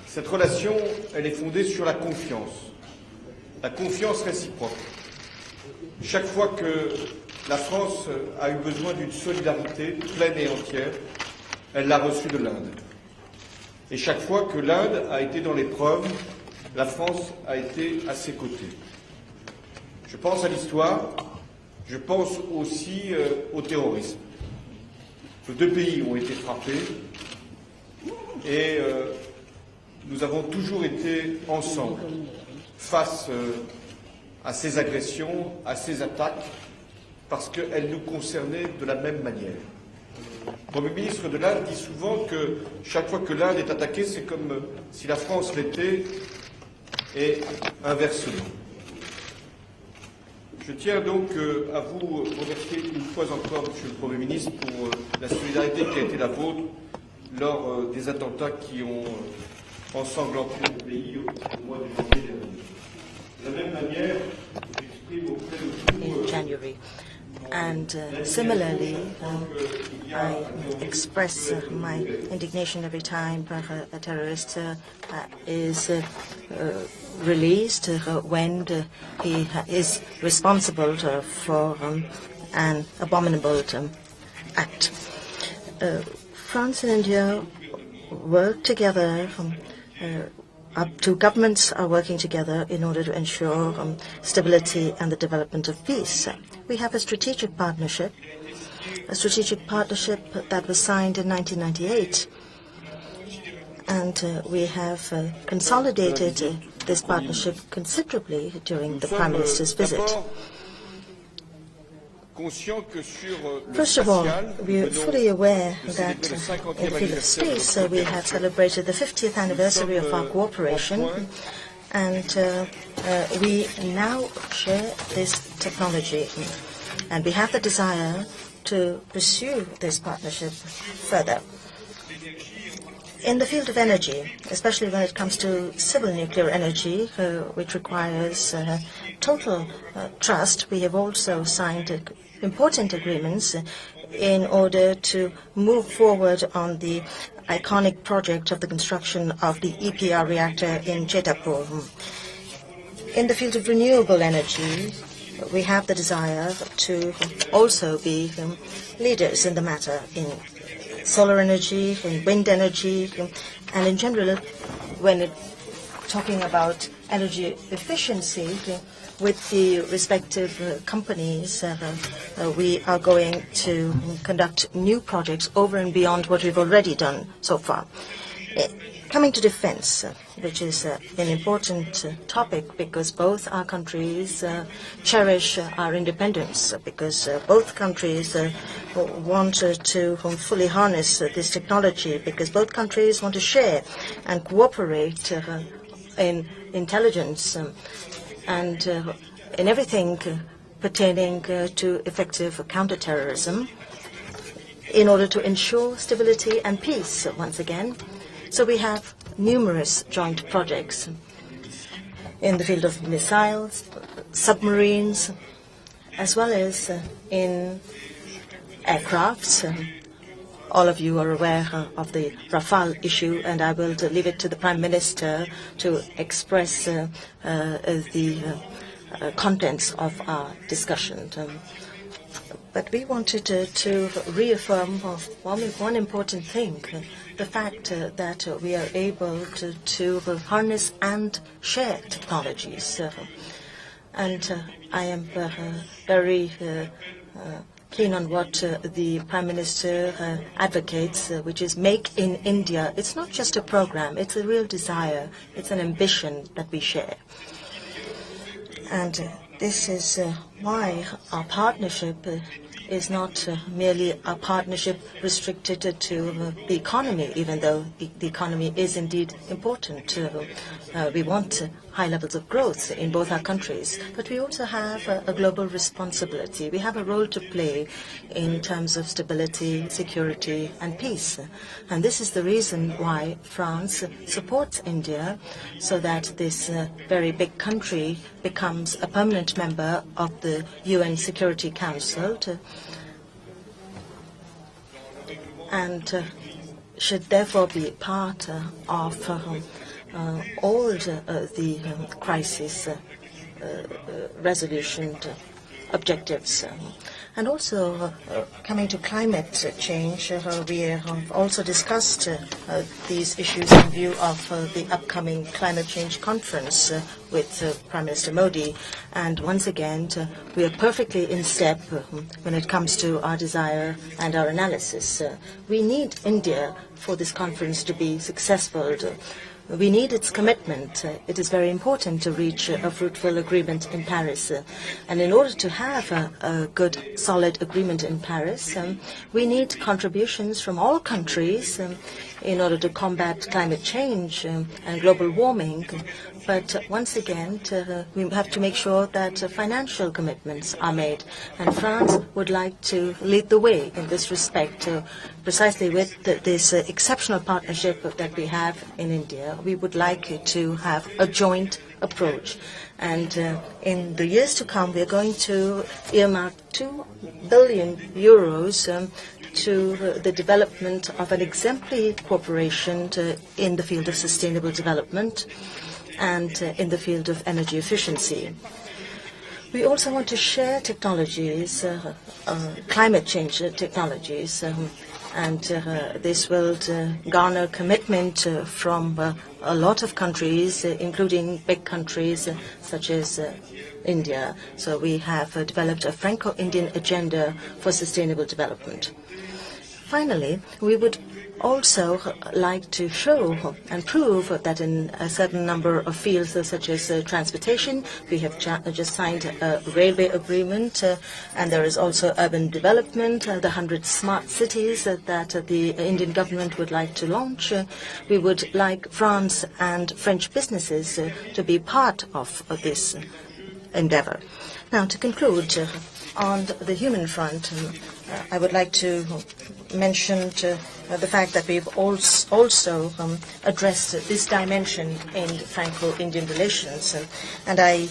Cette relation, elle est fondée sur la confiance réciproque. Chaque fois que la France a eu besoin d'une solidarité pleine et entière, elle l'a reçue de l'Inde. Et chaque fois que l'Inde a été dans l'épreuve, la France a été à ses côtés. Je pense à l'histoire, je pense aussi au terrorisme. Les deux pays ont été frappés et nous avons toujours été ensemble face à ces agressions, à ces attaques, parce qu'elles nous concernaient de la même manière. Le Premier ministre de l'Inde dit souvent que chaque fois que l'Inde est attaquée, c'est comme si la France l'était, et inversement. Je tiens donc à vous remercier une fois encore, Monsieur le Premier ministre, pour la solidarité qui a été la vôtre lors des attentats qui ont ensanglanté le pays au mois de janvier dernier. De la même manière, j'exprime auprès de vous... January. And similarly, I express my indignation every time a terrorist is released when he is responsible for an abominable act. France and India work together. Up to governments are working together in order to ensure stability and the development of peace. We have a strategic partnership that was signed in 1998, and we have consolidated this partnership considerably during the Prime Minister's visit. First of all, we are fully aware that in the field of space we have celebrated the 50th anniversary of our cooperation, and we now share this technology, and we have the desire to pursue this partnership further. In the field of energy, especially when it comes to civil nuclear energy, which requires total trust, we have also signed important agreements in order to move forward on the iconic project of the construction of the EPR reactor in Jetapur. In the field of renewable energy, we have the desire to also be leaders in the matter in solar energy, in wind energy, and in general, when talking about energy efficiency, with the respective companies, we are going to conduct new projects over and beyond what we've already done so far. Coming to defense, which is an important topic because both our countries cherish our independence, because both countries want to fully harness this technology, because both countries want to share and cooperate in intelligence and in everything pertaining to effective counterterrorism in order to ensure stability and peace once again. So we have numerous joint projects in the field of missiles, submarines, as well as in aircrafts. All of you are aware of the Rafale issue, and I will leave it to the Prime Minister to express the contents of our discussion. But we wanted to reaffirm one important thing, the fact that we are able to harness and share technologies. And I am very keen on what the Prime Minister advocates, which is Make in India. It's not just a program, it's a real desire, it's an ambition that we share. And this is why our partnership is not merely a partnership restricted to the economy, even though the economy is indeed important. We want high levels of growth in both our countries, but we also have a global responsibility. We have a role to play in terms of stability, security, and peace. And this is the reason why France supports India, so that this very big country becomes a permanent member of the UN Security Council and should therefore be part of all the crisis resolution objectives. And also, coming to climate change, we have also discussed these issues in view of the upcoming climate change conference with Prime Minister Modi. And once again, we are perfectly in step when it comes to our desire and our analysis. We need India for this conference to be successful. We need its commitment. It is very important to reach a fruitful agreement in Paris. And in order to have a good, solid agreement in Paris, we need contributions from all countries in order to combat climate change and global warming. But once again, we have to make sure that financial commitments are made. And France would like to lead the way in this respect, precisely with this exceptional partnership that we have in India. We would like to have a joint approach. And in the years to come, we are going to earmark 2 billion euros to the development of an exemplary cooperation in the field of sustainable development and in the field of energy efficiency. We also want to share technologies, climate change technologies, and this will garner commitment from a lot of countries, including big countries such as India. So we have developed a Franco-Indian agenda for sustainable development. Finally, we would also like to show and prove that in a certain number of fields such as transportation, we have just signed a railway agreement, and there is also urban development, the 100 smart cities that the Indian government would like to launch. We would like France and French businesses to be part of this endeavor. Now, to conclude, on the human front, I would like to mention the fact that we've also addressed this dimension in Franco-Indian relations. And I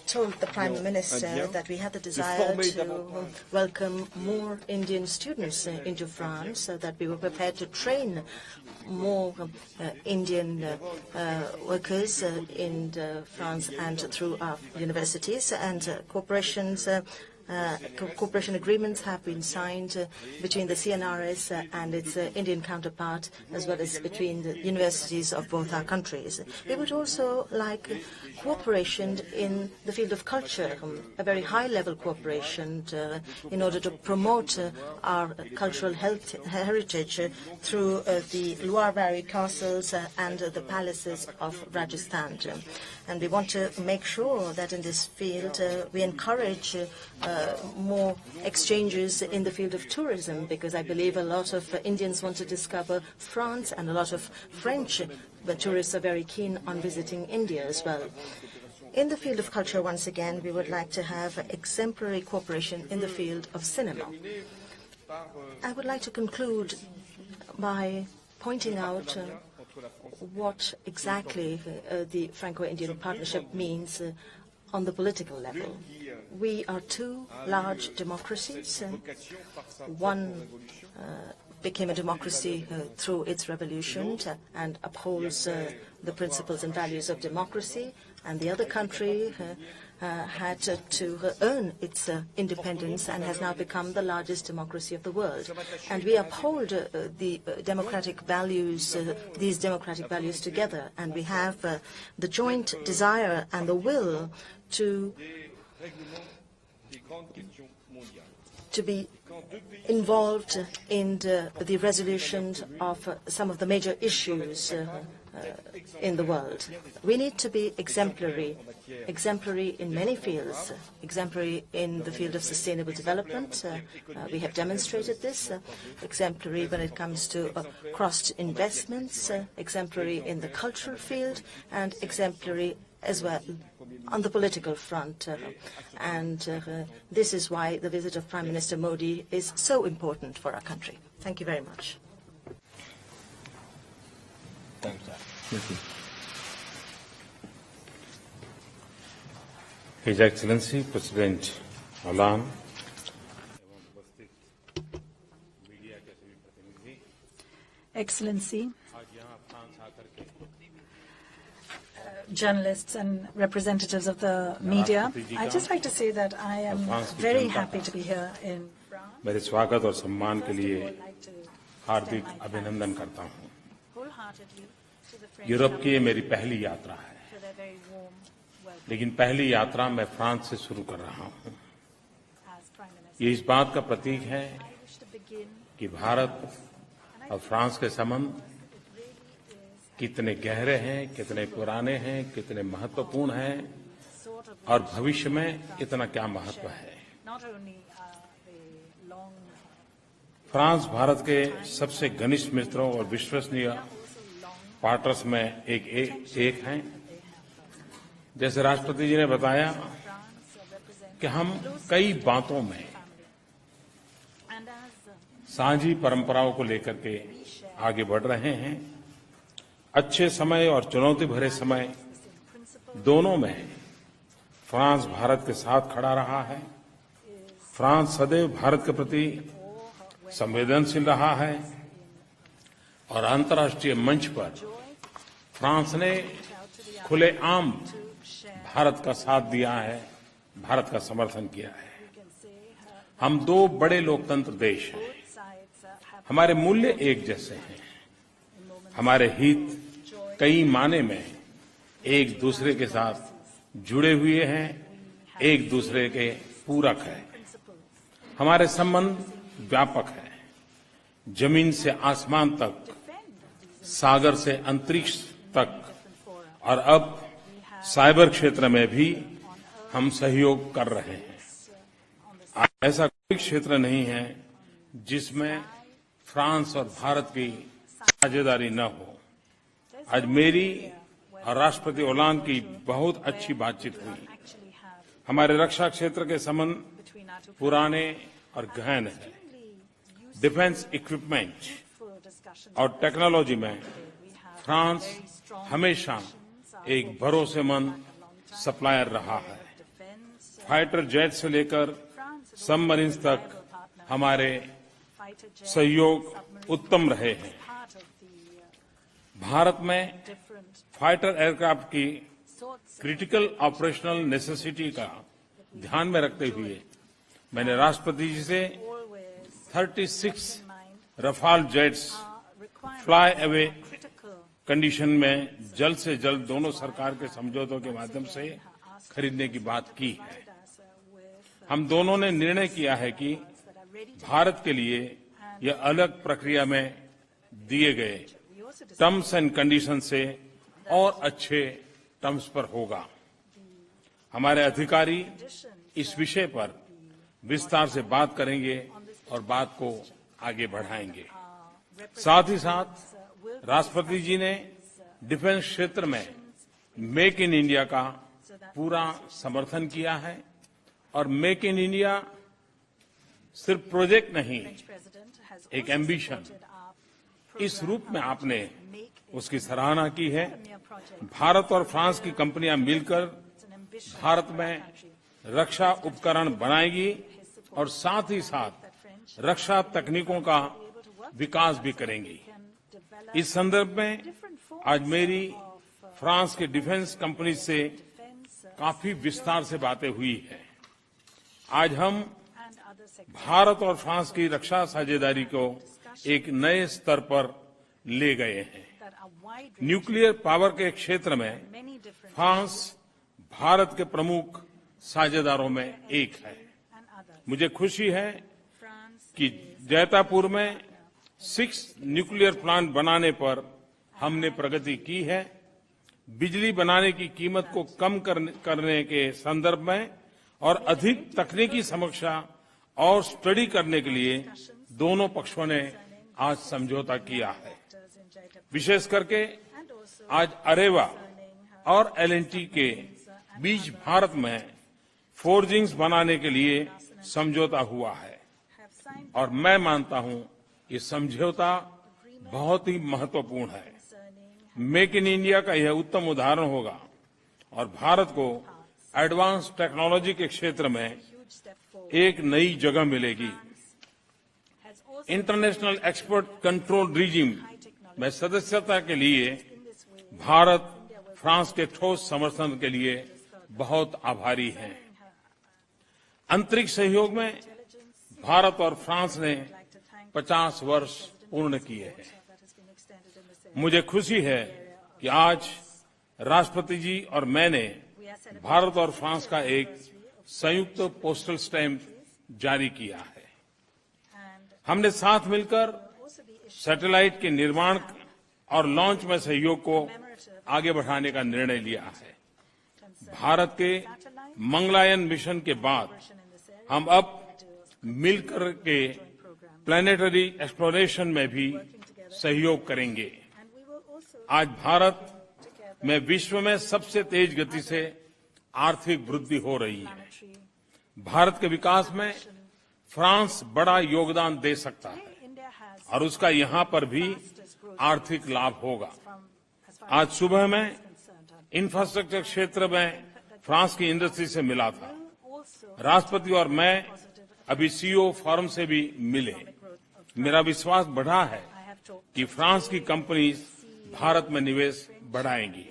told the Prime Minister that we had the desire to welcome more Indian students into France, so that we were prepared to train more Indian workers in France and through our universities, and cooperation agreements have been signed between the CNRS and its Indian counterpart, as well as between the universities of both our countries. We would also like cooperation in the field of culture, a very high-level cooperation in order to promote our cultural heritage through the Loire Valley castles and the palaces of Rajasthan. And we want to make sure that in this field we encourage more exchanges in the field of tourism, because I believe a lot of Indians want to discover France, and a lot of French tourists are very keen on visiting India as well. In the field of culture, once again, we would like to have exemplary cooperation in the field of cinema. I would like to conclude by pointing out what exactly the Franco-Indian partnership means on the political level. We are two large democracies. One became a democracy through its revolution and upholds the principles and values of democracy, and the other country had to earn its independence and has now become the largest democracy of the world. And we uphold the democratic values, these democratic values together, and we have the joint desire and the will to be involved in the resolution of some of the major issues in the world. We need to be exemplary in many fields, exemplary in the field of sustainable development. We have demonstrated this, exemplary when it comes to cross investments, exemplary in the cultural field, and exemplary as well on the political front. This is why the visit of Prime Minister Modi is so important for our country. Thank you very much. Thank you. His Excellency President Hollande, Excellency, journalists and representatives of the media, I'd just like to say that I am very happy to be here in France. मेरे स्वागत और सम्मान के लिए हार्दिक अभिनंदन करता हूं। Europe की ये मेरी पहली यात्रा है, लेकिन पहली यात्रा मैं फ्रांस से शुरू कर रहा हूं। ये इस बात का प्रतीक है कि भारत और फ्रांस के संबंध कितने गहरे हैं, कितने पुराने हैं, कितने महत्वपूर्ण हैं और भविष्य में इतना क्या महत्व है। फ्रांस भारत के सबसे घनिष्ठ मित्रों और विश्वसनीय पार्टनर्स में एक हैं। जैसे राष्ट्रपति जी ने बताया कि हम कई बातों में साझी परंपराओं को लेकर के आगे बढ़ रहे हैं। अच्छे समय और चुनौती भरे समय दोनों में फ्रांस भारत के साथ खड़ा रहा है। फ्रांस सदैव भारत के प्रति संवेदनशील रहा है और अंतर्राष्ट्रीय मंच पर फ्रांस ने खुलेआम भारत का साथ दिया है, भारत का समर्थन किया है। हम दो बड़े लोकतंत्र देश हैं, हमारे मूल्य एक जैसे हैं, हमारे हित कई माने में एक दूसरे के साथ जुड़े हुए हैं, एक दूसरे के पूरक हैं। हमारे संबंध व्यापक है, जमीन से आसमान तक, सागर से अंतरिक्ष तक और अब साइबर क्षेत्र में भी हम सहयोग कर रहे हैं। ऐसा कोई क्षेत्र नहीं है जिसमें फ्रांस और भारत की साझेदारी न हो। आज मेरी और राष्ट्रपति होलांद की बहुत अच्छी बातचीत हुई। हमारे रक्षा क्षेत्र के संबंध पुराने और गहन है। डिफेंस इक्विपमेंट और टेक्नोलॉजी में फ्रांस हमेशा एक भरोसेमंद सप्लायर रहा है। फाइटर जेट से लेकर सबमरीन्स तक हमारे सहयोग उत्तम रहे हैं। भारत में फाइटर एयरक्राफ्ट की क्रिटिकल ऑपरेशनल नेसेसिटी का ध्यान में रखते हुए मैंने राष्ट्रपति जी से 36 Rafale jets fly away condition में जल्द से जल्द दोनों सरकार के समझौतों के माध्यम से खरीदने की बात की है। हम दोनों ने निर्णय किया है कि भारत के लिए यह अलग प्रक्रिया में दिए गए टर्म्स एंड कंडीशन से और अच्छे टर्म्स पर होगा। हमारे अधिकारी इस विषय पर विस्तार से बात करेंगे और बात को आगे बढ़ाएंगे। साथ ही साथ राष्ट्रपति जी ने डिफेंस क्षेत्र में मेक इन इंडिया का पूरा समर्थन किया है और मेक इन इंडिया सिर्फ प्रोजेक्ट नहीं, एक एम्बिशन, इस रूप में आपने उसकी सराहना की है। भारत और फ्रांस की कंपनियां मिलकर भारत में रक्षा उपकरण बनाएगी और साथ ही साथ रक्षा तकनीकों का विकास भी करेंगी। इस संदर्भ में आज मेरी फ्रांस के डिफेंस कंपनी से काफी विस्तार से बातें हुई है। आज हम भारत और फ्रांस की रक्षा साझेदारी को एक नए स्तर पर ले गए हैं। न्यूक्लियर पावर के क्षेत्र में फ्रांस भारत के प्रमुख साझेदारों में एक है। मुझे खुशी है कि जैतापुर में 6 न्यूक्लियर प्लांट बनाने पर हमने प्रगति की है। बिजली बनाने की कीमत को कम करने के संदर्भ में और अधिक तकनीकी समीक्षा और स्टडी करने के लिए दोनों पक्षों ने आज समझौता किया है। विशेष करके आज अरेवा और एलएनटी के बीच भारत में फोर्जिंग्स बनाने के लिए समझौता हुआ है और मैं मानता हूं ये समझौता बहुत ही महत्वपूर्ण है। मेक इन इंडिया का यह उत्तम उदाहरण होगा और भारत को एडवांस टेक्नोलॉजी के क्षेत्र में एक नई जगह मिलेगी। इंटरनेशनल एक्सपर्ट कंट्रोल रिजीम मैं सदस्यता के लिए भारत फ्रांस के ठोस समर्थन के लिए बहुत आभारी हैं। अंतरिक्ष सहयोग में भारत और फ्रांस ने 50 वर्ष पूर्ण किए हैं। मुझे खुशी है कि आज राष्ट्रपति जी और मैंने भारत और फ्रांस का एक संयुक्त पोस्टल स्टैम्प जारी किया है। हमने साथ मिलकर सैटेलाइट के निर्माण और लॉन्च में सहयोग को आगे बढ़ाने का निर्णय लिया है। भारत के मंगलयान मिशन के बाद हम अब मिलकर के प्लैनेटरी एक्सप्लोरेशन में भी सहयोग करेंगे। आज भारत में विश्व में सबसे तेज गति से आर्थिक वृद्धि हो रही है। भारत के विकास में फ्रांस बड़ा योगदान दे सकता है और उसका यहां पर भी आर्थिक लाभ होगा। आज सुबह मैं इंफ्रास्ट्रक्चर क्षेत्र में फ्रांस की इंडस्ट्री से मिला था। राष्ट्रपति और मैं अभी सीईओ फोरम से भी मिले। मेरा विश्वास बढ़ा है कि फ्रांस की कंपनीज भारत में निवेश बढ़ाएंगी।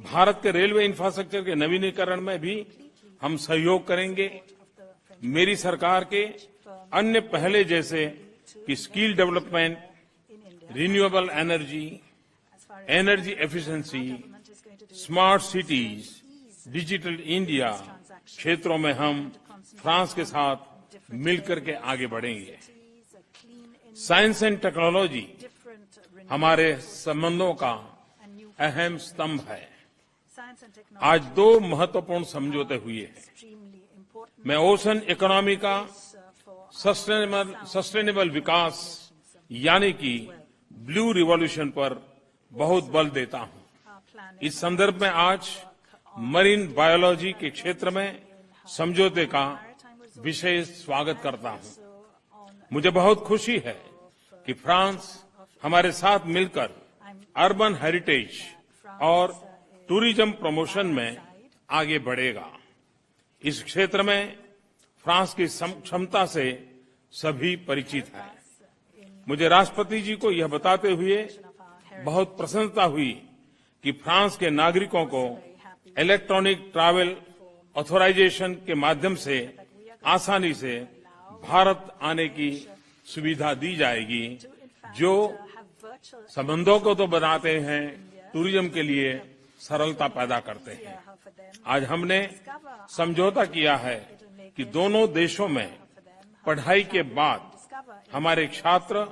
भारत के रेलवे इंफ्रास्ट्रक्चर के नवीनीकरण में भी हम सहयोग करेंगे। मेरी सरकार के अन्य पहले जैसे कि skill development, renewable energy, energy efficiency, smart cities, digital India क्षेत्रों में हम फ्रांस के साथ मिलकर के आगे बढ़ेंगे। साइंस एंड टेक्नोलॉजी हमारे संबंधों का अहम स्तंभ है। आज 2 महत्वपूर्ण समझौते हुए हैं। मैं ओशन इकोनॉमी का सस्टेनेबल विकास यानी कि ब्लू रिवॉल्यूशन पर बहुत बल देता हूं। इस संदर्भ में आज मरीन बायोलॉजी के क्षेत्र में समझौते का विशेष स्वागत करता हूं। मुझे बहुत खुशी है कि फ्रांस हमारे साथ मिलकर अर्बन हेरिटेज और टूरिज्म प्रमोशन में आगे बढ़ेगा। इस क्षेत्र में फ्रांस की क्षमता से सभी परिचित हैं। मुझे राष्ट्रपति जी को यह बताते हुए बहुत प्रसन्नता हुई कि फ्रांस के नागरिकों को इलेक्ट्रॉनिक ट्रैवल ऑथराइजेशन के माध्यम से आसानी से भारत आने की सुविधा दी जाएगी, जो संबंधों को तो बनाते हैं, टूरिज्म के लिए सरलता पैदा करते हैं। आज हमने समझौता किया है कि दोनों देशों में पढ़ाई के बाद हमारे छात्र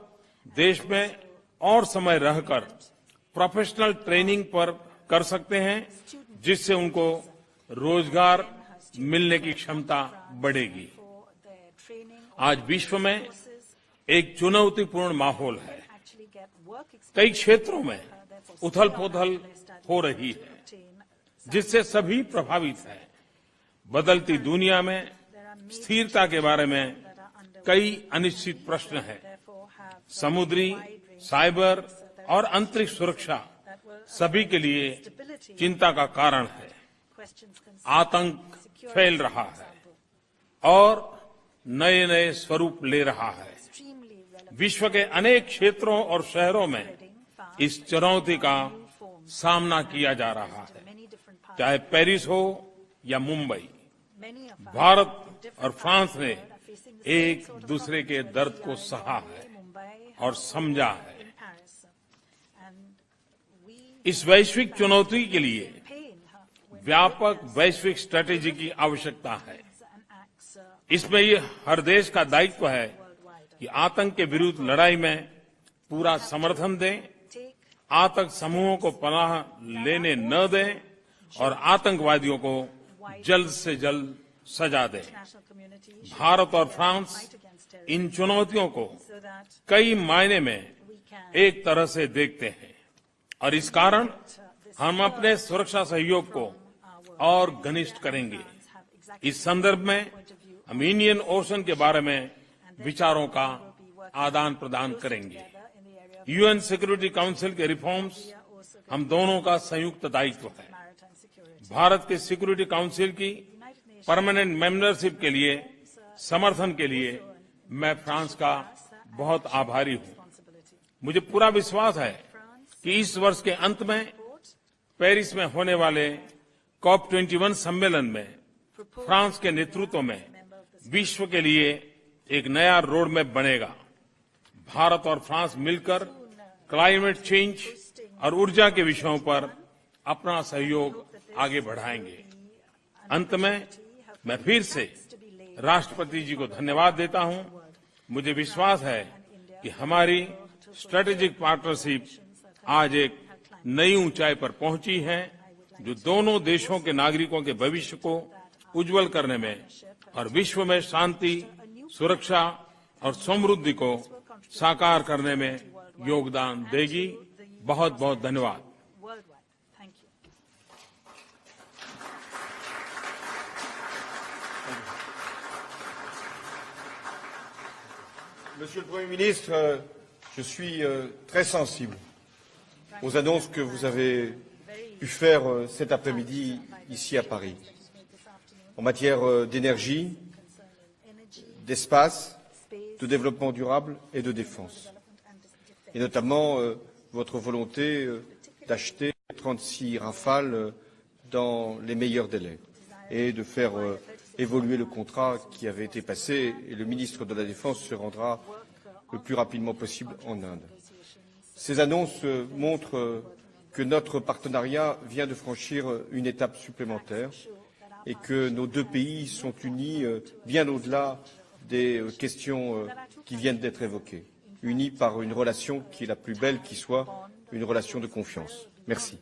देश में और समय रहकर प्रोफेशनल ट्रेनिंग पर कर सकते हैं, जिससे उनको रोजगार मिलने की क्षमता बढ़ेगी। आज विश्व में एक चुनौतीपूर्ण माहौल है। कई क्षेत्रों में उथल-पुथल हो रही है, जिससे सभी प्रभावित हैं। बदलती दुनिया में स्थिरता के बारे में कई अनिश्चित प्रश्न हैं। समुद्री, साइबर और अंतरिक्ष सुरक्षा सभी के लिए चिंता का कारण है। आतंक फैल रहा है और नए नए स्वरूप ले रहा है। विश्व के अनेक क्षेत्रों और शहरों में इस चुनौती का सामना किया जा रहा है, चाहे पेरिस हो या मुंबई। भारत और फ्रांस ने एक दूसरे के दर्द को सहा है और समझा है। इस वैश्विक चुनौती के लिए व्यापक वैश्विक स्ट्रेटेजी की आवश्यकता है। इसमें ये हर देश का दायित्व है कि आतंक के विरुद्ध लड़ाई में पूरा समर्थन दें, आतंक समूहों को पनाह लेने न दें और आतंकवादियों को जल्द से जल्द सजा दें। भारत और फ्रांस इन चुनौतियों को कई मायने में एक तरह से देखते हैं और इस कारण हम अपने सुरक्षा सहयोग को और घनिष्ठ करेंगे। इस संदर्भ में हम इंडियन ओशन के बारे में विचारों का आदान प्रदान करेंगे। यूएन सिक्योरिटी काउंसिल के रिफॉर्म्स हम दोनों का संयुक्त दायित्व है। भारत के सिक्योरिटी काउंसिल की परमानेंट मेंबरशिप के लिए समर्थन के लिए मैं फ्रांस का बहुत आभारी हूं। मुझे पूरा विश्वास है कि इस वर्ष के अंत में पेरिस में होने वाले COP21 सम्मेलन में फ्रांस के नेतृत्व में विश्व के लिए एक नया रोड मैप बनेगा। भारत और फ्रांस मिलकर क्लाइमेट चेंज और ऊर्जा के विषयों पर अपना सहयोग आगे बढ़ाएंगे। अंत में मैं फिर से राष्ट्रपति जी को धन्यवाद देता हूं। मुझे विश्वास है कि हमारी स्ट्रेटेजिक पार्टनरशिप आज एक नई ऊंचाई पर पहुंची है, जो दोनों देशों के नागरिकों के भविष्य को उज्जवल करने में और विश्व में शांति, सुरक्षा और समृद्धि को साकार करने में योगदान देगी। बहुत बहुत धन्यवाद। Monsieur le Premier ministre, je suis très sensible aux annonces que vous avez pu faire cet après-midi ici à Paris, en matière d'énergie, d'espace, de développement durable et de défense, et notamment votre volonté d'acheter 36 Rafale dans les meilleurs délais et de faire évoluer le contrat qui avait été passé, et le ministre de la Défense se rendra le plus rapidement possible en Inde. Ces annonces montrent que notre partenariat vient de franchir une étape supplémentaire et que nos deux pays sont unis bien au-delà des questions qui viennent d'être évoquées, unis par une relation qui est la plus belle qui soit, une relation de confiance. Merci.